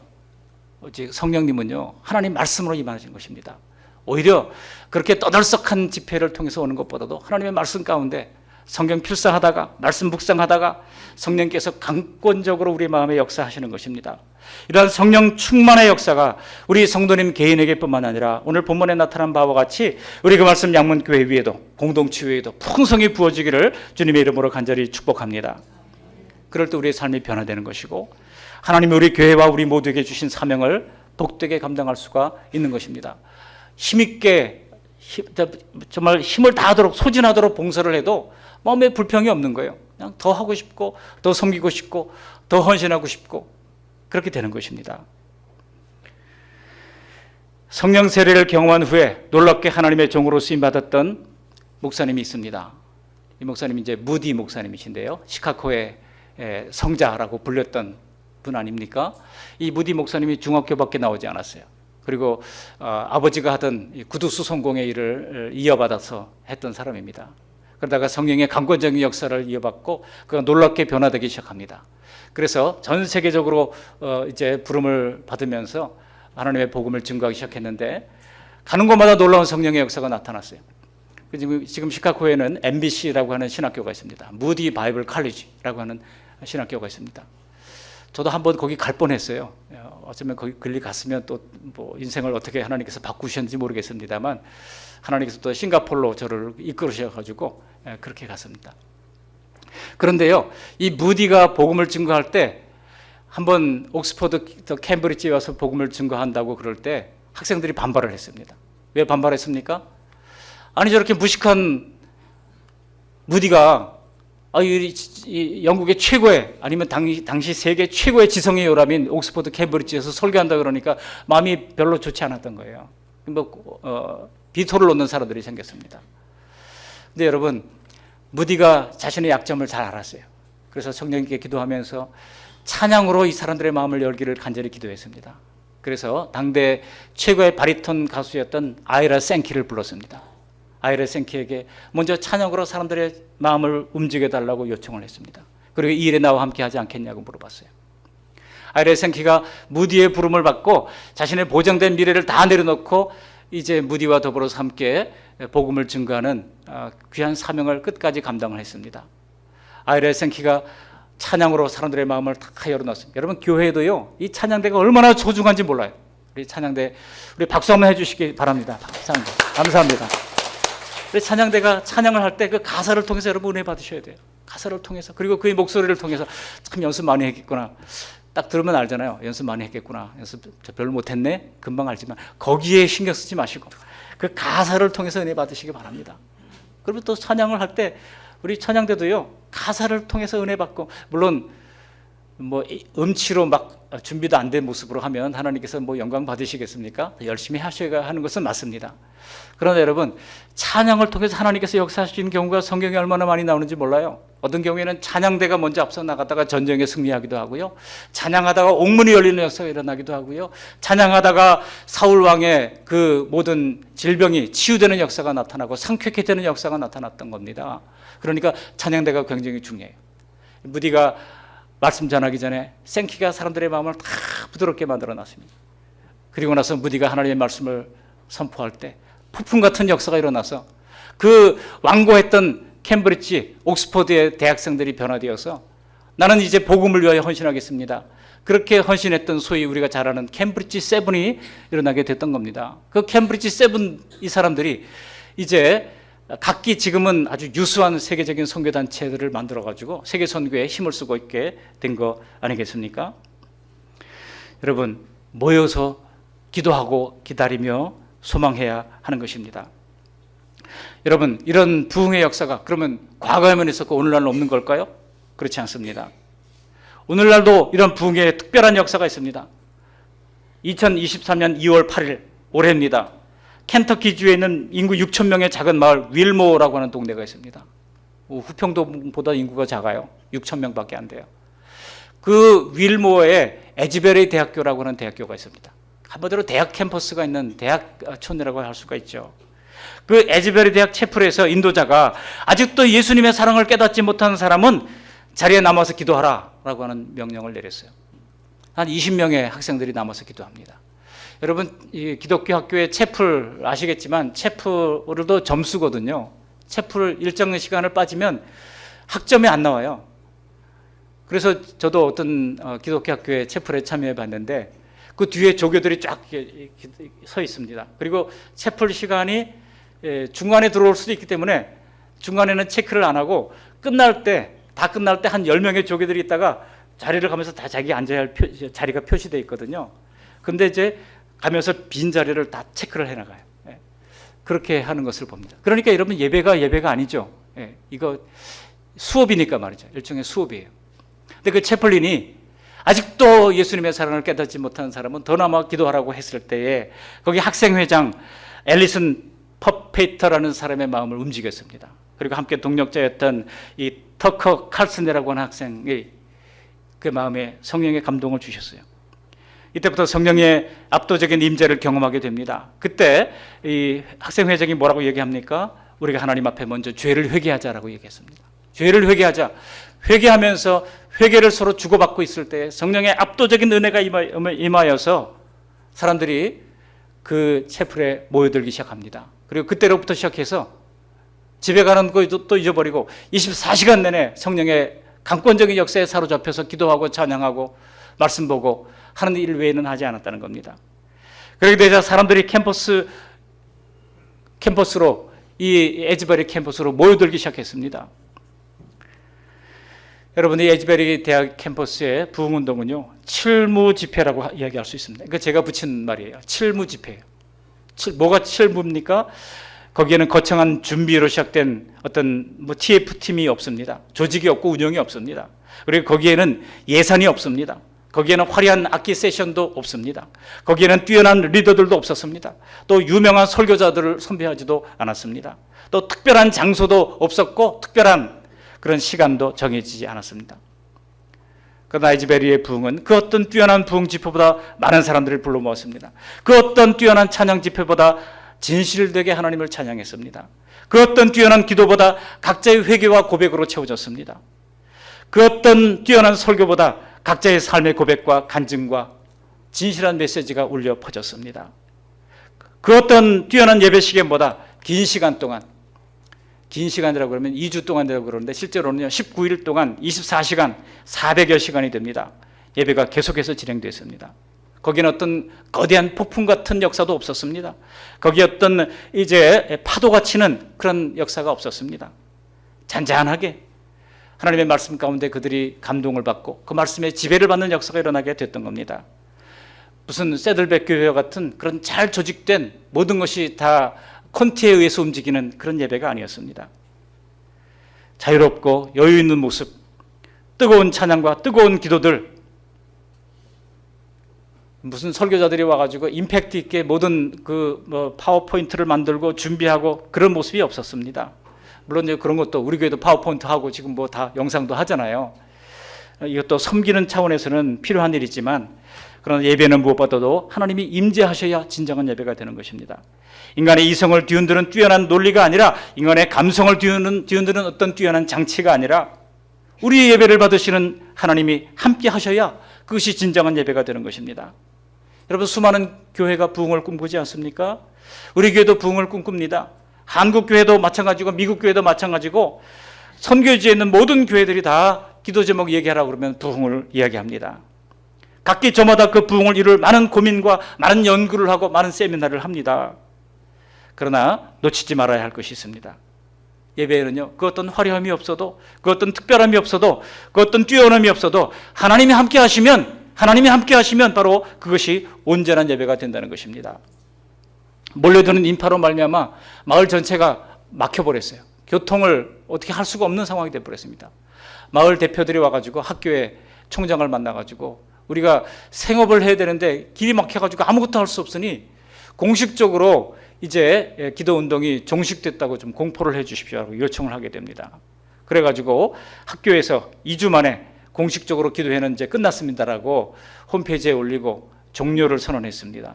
성령님은요, 하나님 말씀으로 임하시는 것입니다. 오히려 그렇게 떠들썩한 집회를 통해서 오는 것보다도 하나님의 말씀 가운데 성경 필사하다가 말씀 묵상하다가 성령께서 강권적으로 우리 마음에 역사하시는 것입니다. 이러한 성령 충만의 역사가 우리 성도님 개인에게뿐만 아니라 오늘 본문에 나타난 바와 같이 우리 그 말씀 양문교회 위에도 공동체 위에도 풍성히 부어지기를 주님의 이름으로 간절히 축복합니다. 그럴 때 우리의 삶이 변화되는 것이고 하나님이 우리 교회와 우리 모두에게 주신 사명을 복되게 감당할 수가 있는 것입니다. 힘있게 정말 힘을 다하도록 소진하도록 봉사를 해도 마음에 불평이 없는 거예요. 그냥 더 하고 싶고 더 섬기고 싶고 더 헌신하고 싶고 그렇게 되는 것입니다. 성령 세례를 경험한 후에 놀랍게 하나님의 종으로 쓰임받았던 목사님이 있습니다. 이 목사님이 이제 무디 목사님이신데요. 시카고의 성자라고 불렸던 분 아닙니까? 이 무디 목사님이 중학교밖에 나오지 않았어요. 그리고 아버지가 하던 구두수 성공의 일을 이어받아서 했던 사람입니다. 그러다가 성령의 강권적인 역사를 이어받고 그가 놀랍게 변화되기 시작합니다. 그래서 전 세계적으로 이제 부름을 받으면서 하나님의 복음을 증거하기 시작했는데 가는 곳마다 놀라운 성령의 역사가 나타났어요. 지금 시카고에는 MBC라고 하는 신학교가 있습니다. 무디 바이블 칼리지라고 하는 신학교가 있습니다. 저도 한번 거기 갈 뻔했어요. 어쩌면 거기 글리 갔으면 또 뭐 인생을 어떻게 하나님께서 바꾸셨는지 모르겠습니다만 하나님께서 또 싱가포르로 저를 이끌으셔가지고 그렇게 갔습니다. 그런데요, 이 무디가 복음을 증거할 때 한번 옥스퍼드 캠브리지에 와서 복음을 증거한다고 그럴 때 학생들이 반발을 했습니다. 왜 반발했습니까? 아니 저렇게 무식한 무디가 이 영국의 최고의 아니면 당시 세계 최고의 지성의 요람인 옥스퍼드 캠브리지에서 설교한다 그러니까 마음이 별로 좋지 않았던 거예요. 비토를 놓는 사람들이 생겼습니다. 근데 여러분, 무디가 자신의 약점을 잘 알았어요. 그래서 성령님께 기도하면서 찬양으로 이 사람들의 마음을 열기를 간절히 기도했습니다. 그래서 당대 최고의 바리톤 가수였던 아이라 생키를 불렀습니다. 아이라 생키에게 먼저 찬양으로 사람들의 마음을 움직여달라고 요청을 했습니다. 그리고 이 일에 나와 함께 하지 않겠냐고 물어봤어요. 아이라 생키가 무디의 부름을 받고 자신의 보장된 미래를 다 내려놓고 이제 무디와 더불어서 함께 복음을 증거하는 귀한 사명을 끝까지 감당을 했습니다. 아이라 생키가 찬양으로 사람들의 마음을 다 열어놨습니다. 여러분, 교회도요, 이 찬양대가 얼마나 소중한지 몰라요. 우리 찬양대, 우리 박수 한번 해주시기 바랍니다. 찬양대. 감사합니다. 우리 찬양대가 찬양을 할 때 그 가사를 통해서 여러분 은혜 받으셔야 돼요. 가사를 통해서. 그리고 그의 목소리를 통해서 참 연습 많이 했겠구나. 딱 들으면 알잖아요. 연습 많이 했겠구나. 연습 별로 못했네. 금방 알지만 거기에 신경 쓰지 마시고 그 가사를 통해서 은혜 받으시기 바랍니다. 그리고 또 찬양을 할 때 우리 찬양대도요, 가사를 통해서 은혜 받고, 물론 뭐 음치로 막 준비도 안 된 모습으로 하면 하나님께서 뭐 영광 받으시겠습니까? 열심히 하셔야 하는 것은 맞습니다. 그러나 여러분, 찬양을 통해서 하나님께서 역사하시는 경우가 성경에 얼마나 많이 나오는지 몰라요. 어떤 경우에는 찬양대가 먼저 앞서 나가다가 전쟁에 승리하기도 하고요, 찬양하다가 옥문이 열리는 역사가 일어나기도 하고요, 찬양하다가 사울 왕의 그 모든 질병이 치유되는 역사가 나타나고 상쾌케 되는 역사가 나타났던 겁니다. 그러니까 찬양대가 굉장히 중요해요. 무디가 말씀 전하기 전에 생키가 사람들의 마음을 다 부드럽게 만들어놨습니다. 그리고 나서 무디가 하나님의 말씀을 선포할 때 폭풍 같은 역사가 일어나서 그 완고했던 캠브리지, 옥스퍼드의 대학생들이 변화되어서 나는 이제 복음을 위하여 헌신하겠습니다. 그렇게 헌신했던 소위 우리가 잘 아는 캠브리지 세븐이 일어나게 됐던 겁니다. 그 캠브리지 세븐 이 사람들이 이제 각기 지금은 아주 유수한 세계적인 선교단체들을 만들어가지고 세계 선교에 힘을 쓰고 있게 된 거 아니겠습니까? 여러분, 모여서 기도하고 기다리며 소망해야 하는 것입니다. 여러분, 이런 부흥의 역사가 그러면 과거에만 있었고 오늘날은 없는 걸까요? 그렇지 않습니다. 오늘날도 이런 부흥의 특별한 역사가 있습니다. 2023년 2월 8일 올해입니다. 켄터키주에 있는 인구 6천 명의 작은 마을 윌모어라고 하는 동네가 있습니다. 후평도보다 인구가 작아요. 6천 명밖에 안 돼요. 그 윌모어에 에즈베리 대학교라고 하는 대학교가 있습니다. 한마디로 대학 캠퍼스가 있는 대학촌이라고 할 수가 있죠. 그 에즈베리 대학 채플에서 인도자가 아직도 예수님의 사랑을 깨닫지 못한 사람은 자리에 남아서 기도하라라고 하는 명령을 내렸어요. 한 20명의 학생들이 남아서 기도합니다. 여러분, 이 기독교 학교의 채플 아시겠지만 채플도 점수거든요. 채플 일정 시간을 빠지면 학점이 안 나와요. 그래서 저도 어떤 기독교 학교의 채플에 참여해 봤는데 그 뒤에 조교들이 쫙 서 있습니다. 그리고 채플 시간이 중간에 들어올 수도 있기 때문에 중간에는 체크를 안 하고 끝날 때 한 10명의 조교들이 있다가 자리를 가면서 다 자기 앉아야 할 자리가 표시되어 있거든요. 근데 이제 가면서 빈 자리를 다 체크를 해나가요. 그렇게 하는 것을 봅니다. 그러니까 여러분, 예배가 아니죠. 이거 수업이니까 말이죠. 일종의 수업이에요. 근데 그 채플린이 아직도 예수님의 사랑을 깨닫지 못한 사람은 더 남아 기도하라고 했을 때에 거기 학생회장 앨리슨 퍼페이터라는 사람의 마음을 움직였습니다. 그리고 함께 동력자였던 이 터커 칼슨이라고 하는 학생이 그 마음에 성령의 감동을 주셨어요. 이때부터 성령의 압도적인 임재를 경험하게 됩니다. 그때 이 학생회장이 뭐라고 얘기합니까? 우리가 하나님 앞에 먼저 죄를 회개하자라고 얘기했습니다. 죄를 회개하자. 회개하면서 회개를 서로 주고받고 있을 때 성령의 압도적인 은혜가 임하여서 사람들이 그 채플에 모여들기 시작합니다. 그리고 그때로부터 시작해서 집에 가는 것도 또 잊어버리고 24시간 내내 성령의 강권적인 역사에 사로잡혀서 기도하고 찬양하고 말씀 보고 하는 일 외에는 하지 않았다는 겁니다. 그렇게 되자 사람들이 캠퍼스로 이 에즈베리 캠퍼스로 모여들기 시작했습니다. 여러분, 이 에즈베리 대학 캠퍼스의 부흥운동은요, 칠무 집회라고 이야기할 수 있습니다. 그러니까 제가 붙인 말이에요. 칠무 집회예요. 뭐가 칠무입니까? 거기에는 거창한 준비로 시작된 어떤 TF팀이 없습니다. 조직이 없고 운영이 없습니다. 그리고 거기에는 예산이 없습니다. 거기에는 화려한 악기 세션도 없습니다. 거기에는 뛰어난 리더들도 없었습니다. 또 유명한 설교자들을 선배하지도 않았습니다. 또 특별한 장소도 없었고 특별한 그런 시간도 정해지지 않았습니다. 그러나 에즈베리의 부흥은 그 어떤 뛰어난 부흥 집회보다 많은 사람들을 불러 모았습니다. 그 어떤 뛰어난 찬양 집회보다 진실되게 하나님을 찬양했습니다. 그 어떤 뛰어난 기도보다 각자의 회개와 고백으로 채워졌습니다. 그 어떤 뛰어난 설교보다 각자의 삶의 고백과 간증과 진실한 메시지가 울려 퍼졌습니다. 그 어떤 뛰어난 예배 시간보다 긴 시간 동안, 긴 시간이라고 그러면 2주 동안이라고 그러는데 실제로는요 19일 동안 24시간 400여 시간이 됩니다. 예배가 계속해서 진행됐습니다. 거기는 어떤 거대한 폭풍 같은 역사도 없었습니다. 거기 어떤 이제 파도가 치는 그런 역사가 없었습니다. 잔잔하게 하나님의 말씀 가운데 그들이 감동을 받고 그 말씀에 지배를 받는 역사가 일어나게 됐던 겁니다. 무슨 세들백 교회와 같은 그런 잘 조직된 모든 것이 다 콘티에 의해서 움직이는 그런 예배가 아니었습니다. 자유롭고 여유 있는 모습, 뜨거운 찬양과 뜨거운 기도들, 무슨 설교자들이 와가지고 임팩트 있게 모든 파워포인트를 만들고 준비하고 그런 모습이 없었습니다. 물론 이제 그런 것도 우리 교회도 파워포인트 하고 지금 뭐 다 영상도 하잖아요. 이것도 섬기는 차원에서는 필요한 일이지만, 그러나 예배는 무엇보다도 하나님이 임재하셔야 진정한 예배가 되는 것입니다. 인간의 이성을 뒤흔드는 뛰어난 논리가 아니라, 인간의 감성을 뒤흔드는 어떤 뛰어난 장치가 아니라, 우리의 예배를 받으시는 하나님이 함께 하셔야 그것이 진정한 예배가 되는 것입니다. 여러분, 수많은 교회가 부흥을 꿈꾸지 않습니까? 우리 교회도 부흥을 꿈꿉니다. 한국 교회도 마찬가지고 미국 교회도 마찬가지고, 선교지에 있는 모든 교회들이 다 기도 제목 얘기하라고 그러면 부흥을 이야기합니다. 각기 저마다 그 부흥을 이룰 많은 고민과 많은 연구를 하고 많은 세미나를 합니다. 그러나 놓치지 말아야 할 것이 있습니다. 예배에는요, 그 어떤 화려함이 없어도, 그 어떤 특별함이 없어도, 그 어떤 뛰어남이 없어도 하나님이 함께 하시면 바로 그것이 온전한 예배가 된다는 것입니다. 몰려드는 인파로 말미암아 마을 전체가 막혀버렸어요. 교통을 어떻게 할 수가 없는 상황이 되어버렸습니다. 마을 대표들이 와가지고 학교에 총장을 만나가지고, 우리가 생업을 해야 되는데 길이 막혀가지고 아무것도 할 수 없으니 공식적으로 이제 기도 운동이 종식됐다고 좀 공포를 해 주십시오라고 요청을 하게 됩니다. 그래가지고 학교에서 2주 만에 공식적으로 기도회는 이제 끝났습니다라고 홈페이지에 올리고 종료를 선언했습니다.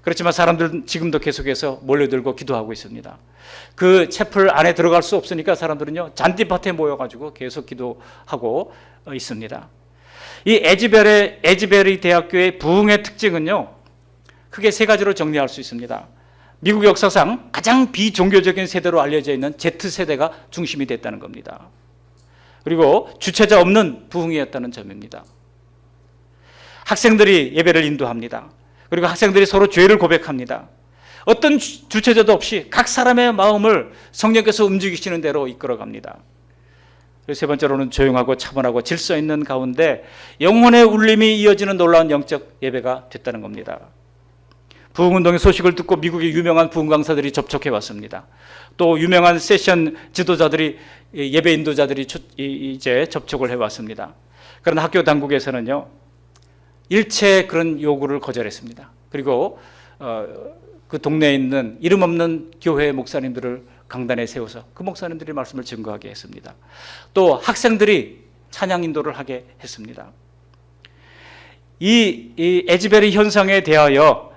그렇지만 사람들은 지금도 계속해서 몰려들고 기도하고 있습니다. 그 채플 안에 들어갈 수 없으니까 사람들은요, 잔디밭에 모여가지고 계속 기도하고 있습니다. 이 에즈베리 대학교의 부흥의 특징은요, 크게 세 가지로 정리할 수 있습니다. 미국 역사상 가장 비종교적인 세대로 알려져 있는 Z세대가 중심이 됐다는 겁니다. 그리고 주체자 없는 부흥이었다는 점입니다. 학생들이 예배를 인도합니다. 그리고 학생들이 서로 죄를 고백합니다. 어떤 주체자도 없이 각 사람의 마음을 성령께서 움직이시는 대로 이끌어갑니다. 그리고 세 번째로는 조용하고 차분하고 질서 있는 가운데 영혼의 울림이 이어지는 놀라운 영적 예배가 됐다는 겁니다. 부흥운동의 소식을 듣고 미국의 유명한 부흥 강사들이 접촉해 왔습니다. 또 유명한 세션 지도자들이, 예배 인도자들이 이제 접촉을 해 왔습니다. 그러나 학교 당국에서는요, 일체 그런 요구를 거절했습니다. 그리고 그 동네에 있는 이름 없는 교회 목사님들을 강단에 세워서 그 목사님들이 말씀을 증거하게 했습니다. 또 학생들이 찬양 인도를 하게 했습니다. 이 에즈베리 현상에 대하여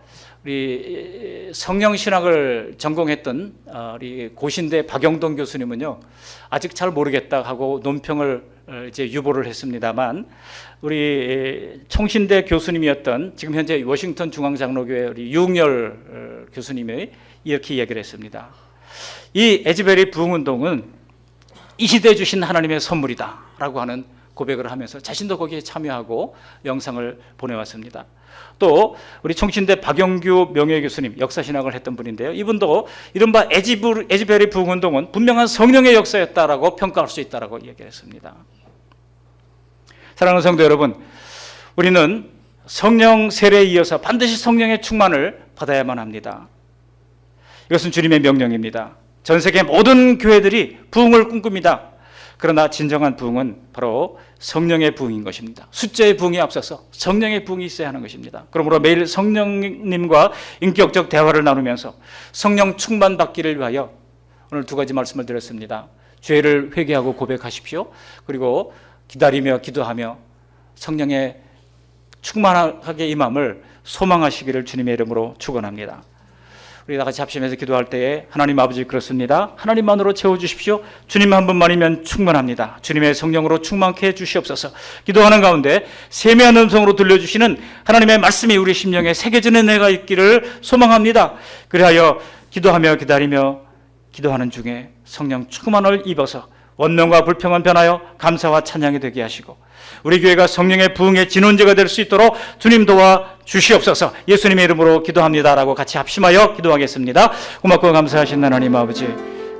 우리 성령신학을 전공했던 우리 고신대 박영동 교수님은요, 아직 잘 모르겠다 하고 논평을 이제 유보를 했습니다만, 우리 총신대 교수님이었던 지금 현재 워싱턴 중앙장로교회 우리 유흥열 교수님이 이렇게 얘기를 했습니다. 이 에즈베리 부흥운동은 이 시대에 주신 하나님의 선물이다라고 하는 고백을 하면서 자신도 거기에 참여하고 영상을 보내왔습니다. 또 우리 총신대 박영규 명예교수님, 역사신학을 했던 분인데요, 이분도 이른바 에즈베리 부흥운동은 분명한 성령의 역사였다라고 평가할 수 있다라고 얘기를 했습니다. 사랑하는 성도 여러분, 우리는 성령 세례에 이어서 반드시 성령의 충만을 받아야만 합니다. 이것은 주님의 명령입니다. 전 세계 모든 교회들이 부흥을 꿈꿉니다. 그러나 진정한 부흥은 바로 성령의 부흥인 것입니다. 숫자의 부흥에 앞서서 성령의 부흥이 있어야 하는 것입니다. 그러므로 매일 성령님과 인격적 대화를 나누면서 성령 충만 받기를 위하여 오늘 두 가지 말씀을 드렸습니다. 죄를 회개하고 고백하십시오. 그리고 기다리며 기도하며 성령의 충만하게 임함을 소망하시기를 주님의 이름으로 축원합니다. 우리 다 같이 합심해서 기도할 때에 하나님 아버지 그렇습니다. 하나님만으로 채워주십시오. 주님 한 분만이면 충분합니다. 주님의 성령으로 충만케 해주시옵소서. 기도하는 가운데 세미한 음성으로 들려주시는 하나님의 말씀이 우리 심령에 새겨지는 내가 있기를 소망합니다. 그리하여 기도하며 기다리며 기도하는 중에 성령 충만을 입어서 원명과 불평은 변하여 감사와 찬양이 되게 하시고 우리 교회가 성령의 부흥의 진원제가 될 수 있도록 주님 도와 주시옵소서. 예수님의 이름으로 기도합니다라고 같이 합심하여 기도하겠습니다. 고맙고 감사하신 하나님 아버지,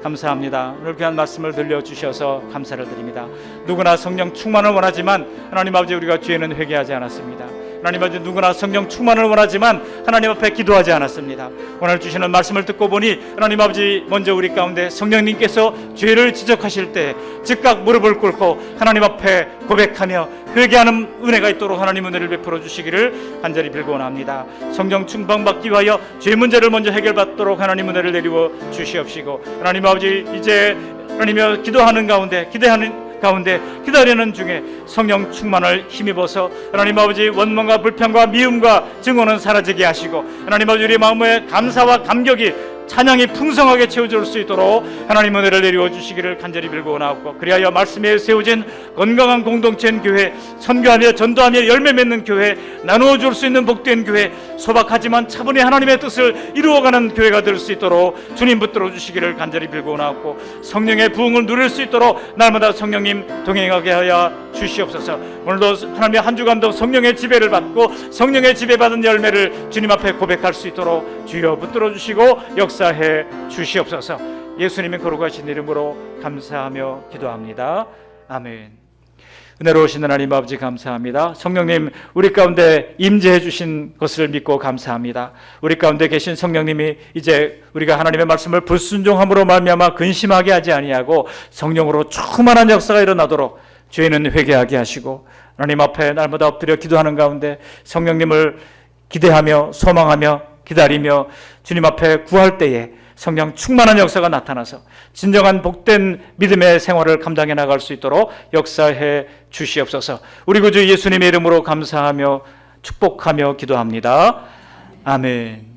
감사합니다. 오늘 귀한 말씀을 들려주셔서 감사를 드립니다. 누구나 성령 충만을 원하지만 하나님 아버지, 우리가 죄는 회개하지 않았습니다. 하나님 아버지 누구나 성령 충만을 원하지만 하나님 앞에 기도하지 않았습니다. 오늘 주시는 말씀을 듣고 보니 하나님 아버지 먼저 우리 가운데 성령님께서 죄를 지적하실 때 즉각 무릎을 꿇고 하나님 앞에 고백하며 회개하는 은혜가 있도록 하나님 은혜를 베풀어 주시기를 간절히 빌고 원합니다. 성령 충만받기 위하여 죄 문제를 먼저 해결받도록 하나님 은혜를 내리워 주시옵시고 하나님 아버지 이제 하나님여 기도하는 가운데 기다리는 중에 성령 충만을 힘입어서 하나님 아버지 원망과 불평과 미움과 증오는 사라지게 하시고 하나님 아버지 우리 마음에 감사와 감격이 찬양이 풍성하게 채워질 수 있도록 하나님 은혜를 내리워 주시기를 간절히 빌고 원하옵고 그리하여 말씀에 세워진 건강한 공동체인 교회, 선교하며 전도하며 열매 맺는 교회, 나누어 줄 수 있는 복된 교회, 소박하지만 차분히 하나님의 뜻을 이루어가는 교회가 될 수 있도록 주님 붙들어 주시기를 간절히 빌고 원하옵고 성령의 부흥을 누릴 수 있도록 날마다 성령님 동행하게 하여 주시옵소서. 오늘도 하나님의 한 주간도 성령의 지배를 받고 성령의 지배받은 열매를 주님 앞에 고백할 수 있도록 주여 붙들어 주시고 역사해 주시옵소서. 예수님의 거룩하신 이름으로 감사하며 기도합니다. 아멘. 은혜로우신 하나님 아버지 감사합니다. 성령님 우리 가운데 임재해 주신 것을 믿고 감사합니다. 우리 가운데 계신 성령님이 이제 우리가 하나님의 말씀을 불순종함으로 말미암아 근심하게 하지 아니하고 성령으로 충만한 역사가 일어나도록 죄인은 회개하게 하시고 하나님 앞에 날마다 엎드려 기도하는 가운데 성령님을 기대하며 소망하며 기다리며 주님 앞에 구할 때에 성령 충만한 역사가 나타나서 진정한 복된 믿음의 생활을 감당해 나갈 수 있도록 역사해 주시옵소서. 우리 구주 예수님의 이름으로 감사하며 축복하며 기도합니다. 아멘.